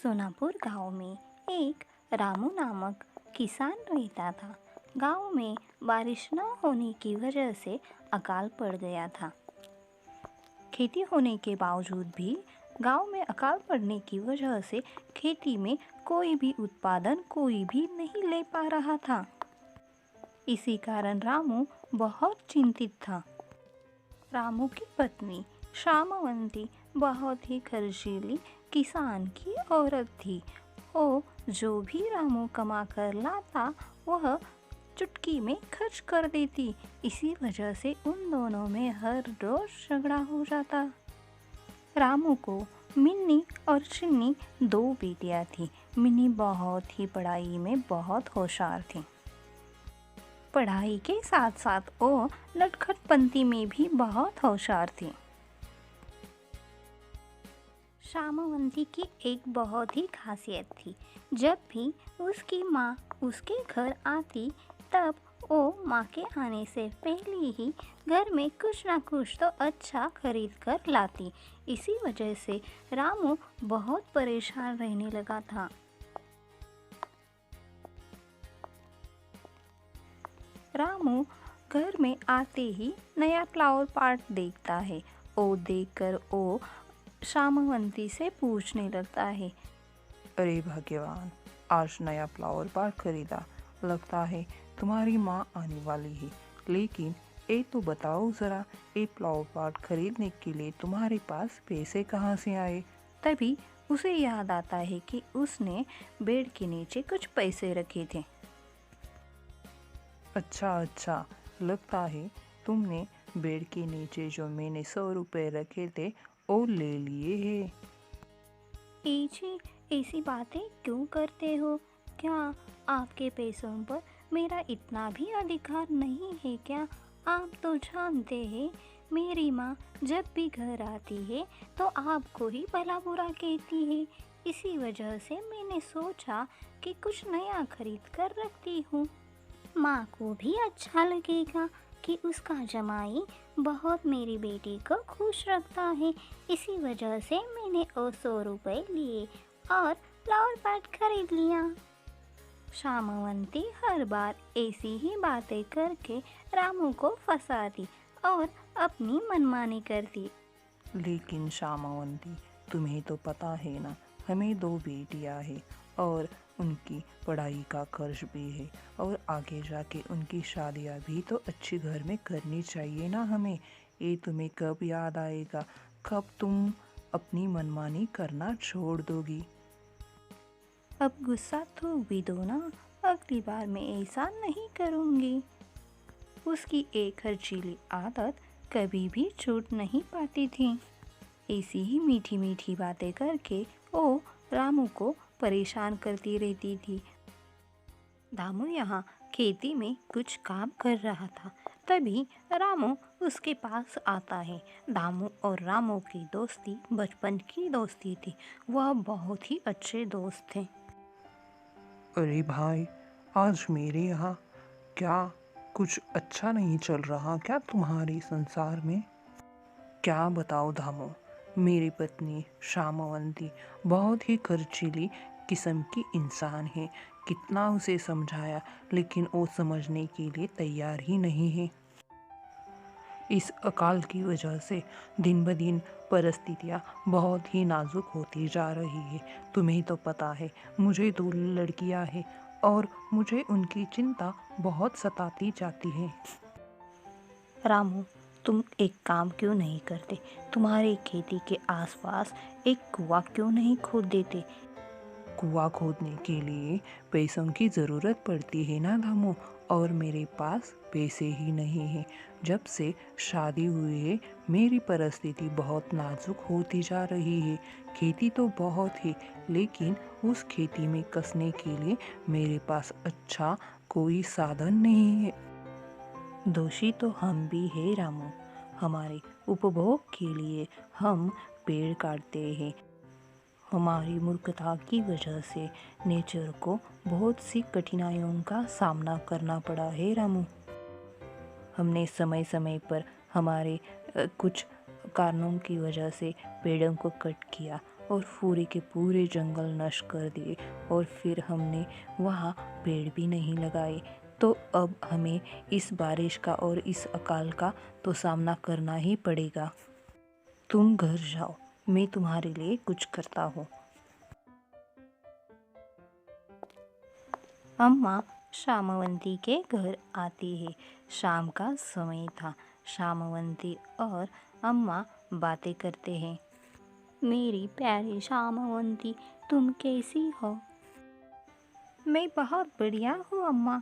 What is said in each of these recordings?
सोनापुर गांव में एक रामू नामक किसान रहता था। गांव में बारिश न होने की वजह से अकाल पड़ गया था। खेती होने के बावजूद भी गांव में अकाल पड़ने की वजह से खेती में कोई भी उत्पादन कोई भी नहीं ले पा रहा था। इसी कारण रामू बहुत चिंतित था। रामू की पत्नी श्यामवंती बहुत ही खर्चीली किसान की औरत थी। वो जो भी रामू कमा कर लाता वह चुटकी में खर्च कर देती। इसी वजह से उन दोनों में हर रोज झगड़ा हो जाता। रामू को मिन्नी और चिन्नी दो बेटियां थी। मिन्नी बहुत ही पढ़ाई में बहुत होशियार थी। पढ़ाई के साथ साथ वो नटखटपंती में भी बहुत होशियार थी। श्यामवंती की एक बहुत ही खासियत थी। जब भी उसकी माँ उसके घर आती तब वो माँ के आने से पहले ही घर में कुछ ना कुछ तो अच्छा खरीद कर लाती। इसी वजह से रामू बहुत परेशान रहने लगा था। रामू घर में आते ही नया फ्लावर पॉट देखता है। वो देखकर वो श्यामवंती से पूछने लगता है, अरे भाग्यवान, आज नया फ्लावर पॉट खरीदा। लगता है तुम्हारी माँ आने वाली है। लेकिन ये तो बताओ ज़रा, ये फ्लावर पॉट खरीदने के लिए तुम्हारे पास पैसे कहाँ से आए? तभी उसे याद आता है कि उसने बेड के नीचे कुछ पैसे रखे थे। अच्छा, लगता है तुमने बेड के नीचे जो मैंने 100 रुपये रखे थे वो ले लिए हैं। जी, ऐसी बातें क्यों करते हो? क्या आपके पैसों पर मेरा इतना भी अधिकार नहीं है क्या? आप तो जानते हैं मेरी माँ जब भी घर आती है तो आपको ही भला बुरा कहती है। इसी वजह से मैंने सोचा कि कुछ नया खरीद कर रखती हूँ। माँ को भी अच्छा लगेगा कि उसका जमाई बहुत मेरी बेटी को खुश रखता है। इसी वजह से मैंने वो 100 रुपये लिए और फ्लावर पॉट खरीद लिया। श्यामवंती हर बार ऐसी ही बातें करके रामू को फंसाती और अपनी मनमानी करती। लेकिन श्यामवंती, तुम्हें तो पता है ना, हमें 2 बेटियां हैं और उनकी पढ़ाई का खर्च भी है और आगे जाके उनकी शादियां भी तो अच्छे घर में करनी चाहिए ना हमें। ये तुम्हें कब याद आएगा? कब तुम अपनी मनमानी करना छोड़ दोगी? अब गुस्सा थूक भी दो ना, अगली बार मैं ऐसा नहीं करूँगी। उसकी एक खर्चीली आदत कभी भी छूट नहीं पाती थी। ऐसी ही मीठी मीठी बातें करके वो रामू को परेशान करती रहती थी। दामू यहाँ खेती में कुछ काम कर रहा था। तभी रामू उसके पास आता है। दामू और रामू की दोस्ती बचपन की दोस्ती थी। वह बहुत ही अच्छे दोस्त थे। अरे भाई, आज मेरे यहाँ क्या कुछ अच्छा नहीं चल रहा क्या तुम्हारे संसार में? क्या बताओ धामो, मेरी पत्नी श्यामवंती बहुत ही खर्चीली किस्म की इंसान है। कितना उसे समझाया लेकिन वो समझने के लिए तैयार ही नहीं है। इस अकाल की वजह से दिन ब दिन परिस्थितियाँ बहुत ही नाजुक होती जा रही है। तुम्हें तो पता है मुझे 2 लड़कियाँ हैं और मुझे उनकी चिंता बहुत सताती जाती है। रामू, तुम एक काम क्यों नहीं करते? तुम्हारे खेती के आसपास एक कुआं क्यों नहीं खोद देते? कुआं खोदने के लिए पैसों की ज़रूरत पड़ती है ना धामू, और मेरे पास पैसे ही नहीं हैं। जब से शादी हुई है मेरी परिस्थिति बहुत नाजुक होती जा रही है। खेती तो बहुत है लेकिन उस खेती में कसने के लिए मेरे पास अच्छा कोई साधन नहीं है। दोषी तो हम भी है रामू। हमारे उपभोग के लिए हम पेड़ काटते हैं। हमारी मूर्खता की वजह से नेचर को बहुत सी कठिनाइयों का सामना करना पड़ा है रामू। हमने समय समय पर हमारे कुछ कारणों की वजह से पेड़ों को कट किया और पूरे के पूरे जंगल नष्ट कर दिए, और फिर हमने वहाँ पेड़ भी नहीं लगाए। तो अब हमें इस बारिश का और इस अकाल का तो सामना करना ही पड़ेगा। तुम घर जाओ, मैं तुम्हारे लिए कुछ करता हूँ। अम्मा शामवंती के घर आती है। शाम का समय था। शामवंती और अम्मा बातें करते हैं। मेरी प्यारी शामवंती, तुम कैसी हो? मैं बहुत बढ़िया हूँ अम्मा।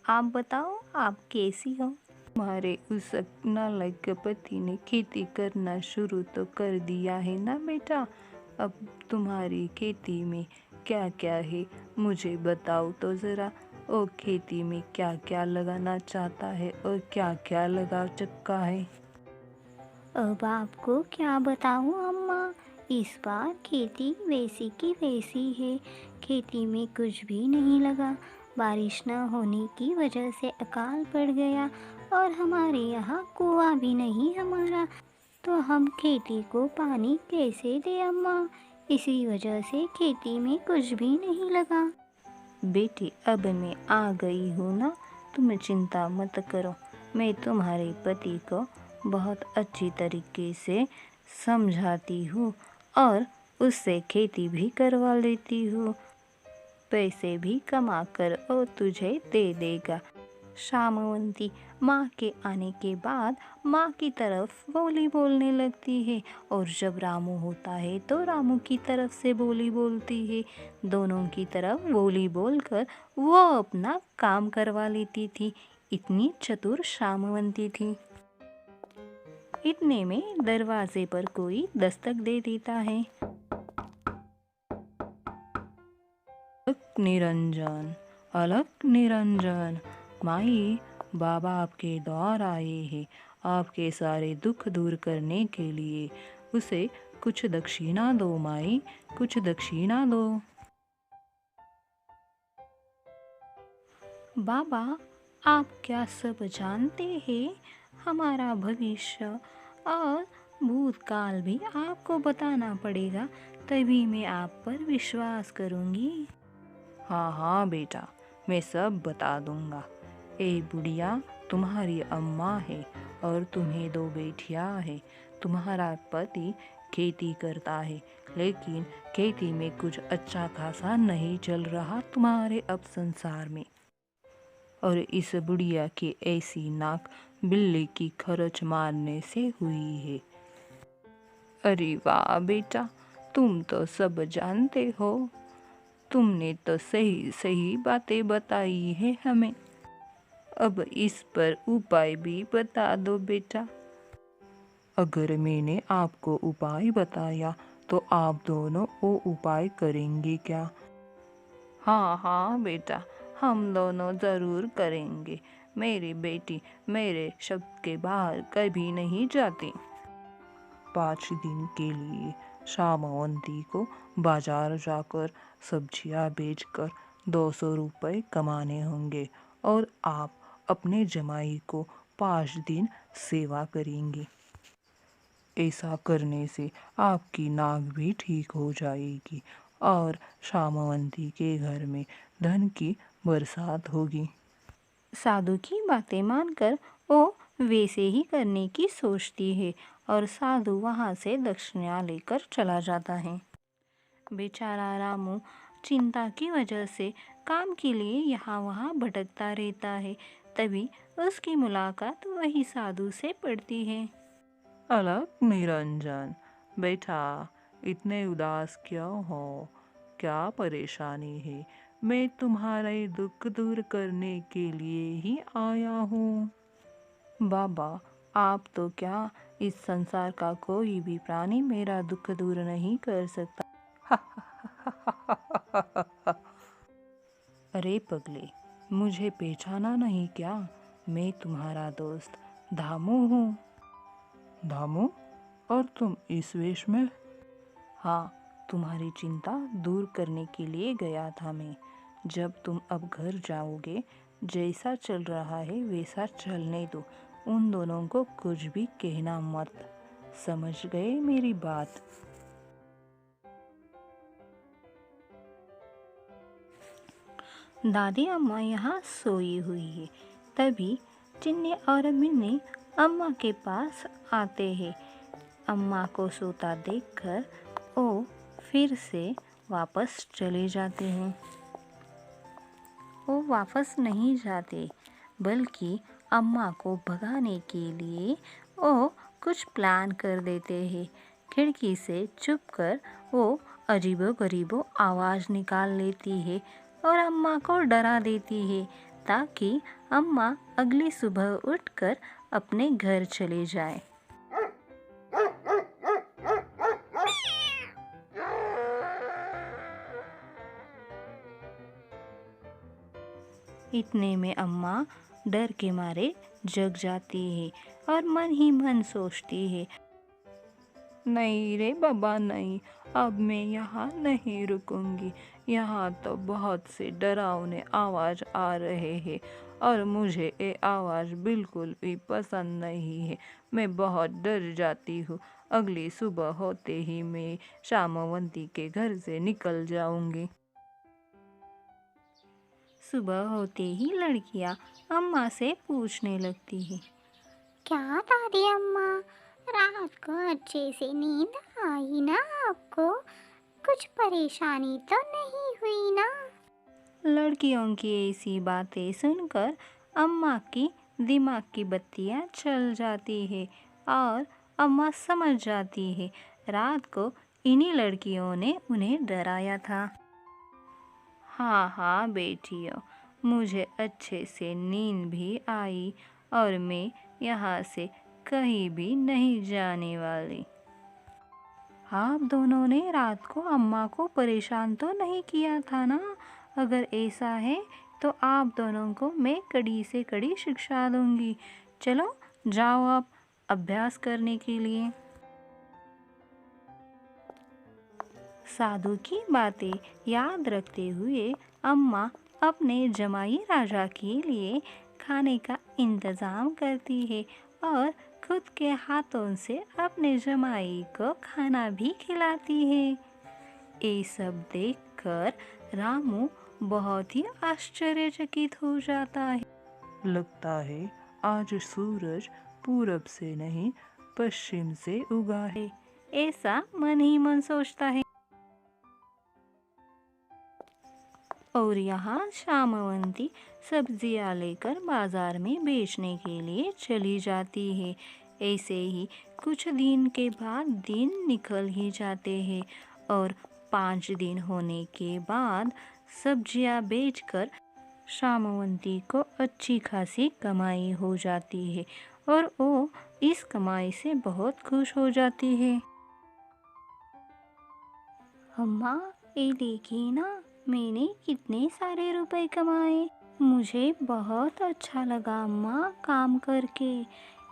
आप बताओ, आप कैसी हो? तुम्हारे उस नालायक पति ने खेती करना शुरू तो कर दिया है ना बेटा? अब तुम्हारी खेती में क्या क्या है, मुझे बताओ तो ज़रा। ओ, खेती में क्या क्या लगाना चाहता है और क्या क्या लगा चुका है? अब आपको क्या बताऊं अम्मा, इस बार खेती वैसी की वैसी है। खेती में कुछ भी नहीं लगा। बारिश न होने की वजह से अकाल पड़ गया, और हमारे यहाँ कुआं भी नहीं हमारा, तो हम खेती को पानी कैसे दे अम्मा? इसी वजह से खेती में कुछ भी नहीं लगा। बेटी, अब मैं आ गई हूँ ना, तुम चिंता मत करो। मैं तुम्हारे पति को बहुत अच्छी तरीके से समझाती हूँ और उससे खेती भी करवा लेती हूँ। पैसे भी कमा कर वो तुझे दे देगा। शामवंती माँ के आने के बाद माँ की तरफ बोली बोलने लगती है, और जब रामू होता है तो रामू की तरफ से बोली बोलती है। दोनों की तरफ बोली बोलकर वो अपना काम करवा लेती थी। इतनी चतुर शामवंती थी। इतने में दरवाजे पर कोई दस्तक दे देता है। अलक निरंजन, अलक निरंजन, माई, बाबा आपके द्वार आए हैं, आपके सारे दुख दूर करने के लिए। उसे कुछ दक्षिणा दो माई, कुछ दक्षिणा दो। बाबा, आप क्या सब जानते हैं? हमारा भविष्य और भूतकाल भी आपको बताना पड़ेगा, तभी मैं आप पर विश्वास करूंगी। हाँ हाँ बेटा, मैं सब बता दूंगा। ए बुढ़िया, तुम्हारी अम्मा है और तुम्हें दो बेटियां हैं। तुम्हारा पति खेती करता है, लेकिन खेती में कुछ अच्छा खासा नहीं चल रहा तुम्हारे अब संसार में। और इस बुढ़िया की ऐसी नाक बिल्ली की खरोच मारने से हुई है। अरे वाह बेटा, तुम तो सब जानते हो। तुमने तो सही सही बातें बताई है हमें। अब इस पर उपाय भी बता दो बेटा। अगर मैंने आपको उपाय बताया तो आप दोनों वो उपाय करेंगे क्या? हाँ हाँ बेटा, हम दोनों ज़रूर करेंगे। मेरी बेटी मेरे शब्द के बाहर कभी नहीं जाती। 5 दिन के लिए शामवंती को बाजार जाकर सब्जियां बेचकर 200 रुपये कमाने होंगे, और आप अपने जमाई को 5 दिन सेवा करेंगे। ऐसा करने से आपकी नाक भी ठीक हो जाएगी और शामवंती के घर में धन की बरसात होगी। साधु की बातें मानकर वो वैसे ही करने की सोचती है, और साधु वहाँ से दक्षिणा लेकर चला जाता है। बेचारा रामू चिंता की वजह से काम के लिए यहाँ वहाँ भटकता रहता है। तभी उसकी मुलाकात वही साधु से पड़ती है। अलक निरंजन, बेटा, इतने उदास क्यों हो? क्या परेशानी है? मैं तुम्हारे दुख दूर करने के लिए ही आया हूँ। बाबा, आप तो क्या, इस संसार का कोई भी प्राणी मेरा दुख दूर नहीं कर सकता। अरे पगले, मुझे पहचाना नहीं क्या? मैं तुम्हारा दोस्त धामू हूँ। धामू? और तुम इस वेश में? हाँ, तुम्हारी चिंता दूर करने के लिए गया था मैं। जब तुम अब घर जाओगे, जैसा चल रहा है वैसा चलने दो। उन दोनों को कुछ भी कहना मत। समझ गए मेरी बात? दादी अम्मा यहाँ सोई हुई है। तभी चिन्नी और मिन्नी अम्मा के पास आते हैं। अम्मा को सोता देखकर वो फिर से वापस चले जाते हैं। वो वापस नहीं जाते, बल्कि अम्मा को भगाने के लिए वो कुछ प्लान कर देते हैं। खिड़की से छुपकर वो अजीबो-गरीबो आवाज़ निकाल लेती है और अम्मा को डरा देती है, ताकि अम्मा अगली सुबह उठकर अपने घर चले जाए। इतने में अम्मा डर के मारे जग जाती है और मन ही मन सोचती है, नहीं रे बाबा नहीं, अब मैं यहाँ नहीं रुकूंगी। यहाँ तो बहुत से डरावने आवाज़ आ रहे हैं और मुझे ये आवाज़ बिल्कुल भी पसंद नहीं है। मैं बहुत डर जाती हूँ। अगली सुबह होते ही मैं शामवंती के घर से निकल जाऊंगी। सुबह होते ही लड़कियाँ अम्मा से पूछने लगती है, क्या दादी अम्मा, रात को अच्छे से नींद आई ना आपको? कुछ परेशानी तो नहीं हुई ना? लड़कियों की ऐसी बातें सुनकर अम्मा की दिमाग की बत्तियां चल जाती है और अम्मा समझ जाती है, रात को इन्हीं लड़कियों ने उन्हें डराया था। हाँ हाँ बेटियों, मुझे अच्छे से नींद भी आई और मैं यहाँ से कहीं भी नहीं जाने वाली। आप दोनों ने रात को अम्मा को परेशान तो नहीं किया था ना? अगर ऐसा है तो आप दोनों को मैं कड़ी से कड़ी शिक्षा दूंगी। चलो जाओ आप अभ्यास करने के लिए। साधु की बातें याद रखते हुए अम्मा अपने जमाई राजा के लिए खाने का इंतज़ाम करती है और खुद के हाथों से अपने जमाई को खाना भी खिलाती है। ये सब देखकर रामू बहुत ही आश्चर्यचकित हो जाता है। लगता है आज सूरज पूरब से नहीं पश्चिम से उगा है। ऐसा मन ही मन सोचता है। और यहाँ शामवंती सब्जियाँ लेकर बाजार में बेचने के लिए चली जाती है। ऐसे ही कुछ दिन के बाद दिन निकल ही जाते हैं और 5 दिन होने के बाद सब्जियाँ बेचकर शामवंती को अच्छी खासी कमाई हो जाती है और वो इस कमाई से बहुत खुश हो जाती है। अम्मा, ये देखिए ना, मैंने कितने सारे रुपए कमाए। मुझे बहुत अच्छा लगा अम्मा काम करके।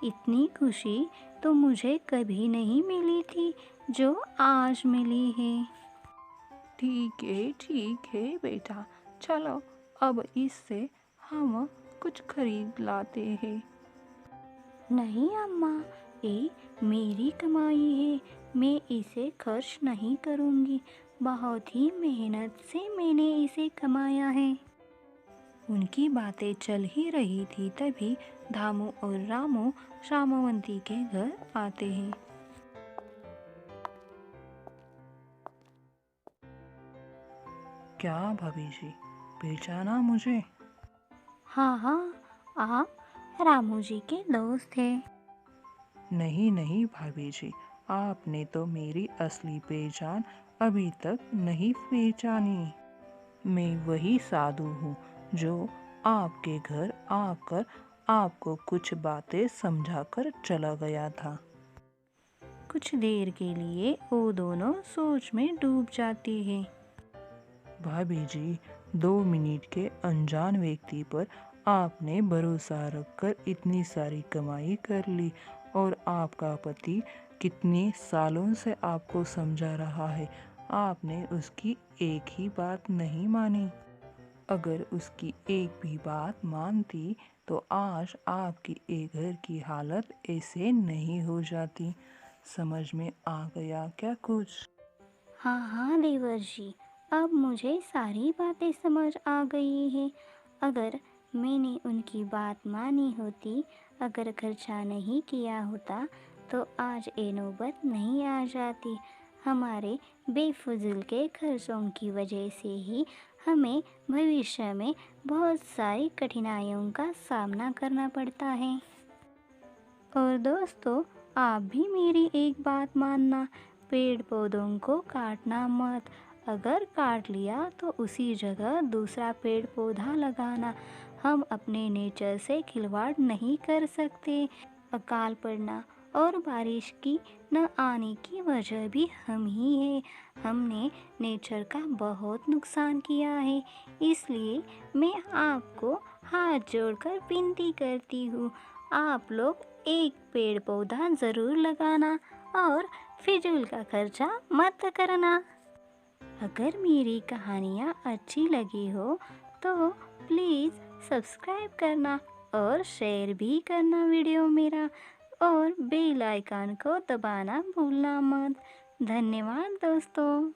इतनी खुशी तो मुझे कभी नहीं मिली थी जो आज मिली है। ठीक है बेटा, चलो अब इससे हम कुछ खरीद लाते हैं। नहीं अम्मा, ये मेरी कमाई है, मैं इसे खर्च नहीं करूँगी। बहुत ही मेहनत से मैंने इसे कमाया है। उनकी बातें चल ही रही थी, तभी धामू और रामू शामवंती के घर आते हैं। क्या भाभी जी, पहचाना मुझे? हाँ हाँ, आप रामू जी के दोस्त हैं। नहीं भाभी जी, आपने तो मेरी असली पहचान अभी तक नहीं पहचानी। मैं वही साधु हूँ जो आपके घर आकर आपको कुछ बातें समझाकर चला गया था। कुछ देर के लिए वो दोनों सोच में डूब जाती हैं। भाभी जी, 2 मिनट के अनजान व्यक्ति पर आपने भरोसा रखकर इतनी सारी कमाई कर ली और आपका पति कितने सालों से आपको समझा रहा है, आपने उसकी एक ही बात नहीं मानी। अगर उसकी एक भी बात मानती तो आज आपकी एक घर की हालत ऐसे नहीं हो जाती। समझ में आ गया क्या कुछ? हाँ हाँ देवर जी, अब मुझे सारी बातें समझ आ गई हैं। अगर मैंने उनकी बात मानी होती, अगर खर्चा नहीं किया होता, तो आज ये नौबत नहीं आ जाती। हमारे बेफिजूल के खर्चों की वजह से ही हमें भविष्य में बहुत सारी कठिनाइयों का सामना करना पड़ता है। और दोस्तों, आप भी मेरी एक बात मानना, पेड़ पौधों को काटना मत। अगर काट लिया तो उसी जगह दूसरा पेड़ पौधा लगाना। हम अपने नेचर से खिलवाड़ नहीं कर सकते। अकाल पड़ना और बारिश की न आने की वजह भी हम ही है। हमने नेचर का बहुत नुकसान किया है। इसलिए मैं आपको हाथ जोड़कर विनती करती हूँ, आप लोग एक पेड़ पौधा ज़रूर लगाना और फिजूल का खर्चा मत करना। अगर मेरी कहानियाँ अच्छी लगी हो तो प्लीज़ सब्सक्राइब करना और शेयर भी करना वीडियो मेरा, और बेल आइकन को दबाना भूलना मत। धन्यवाद दोस्तों।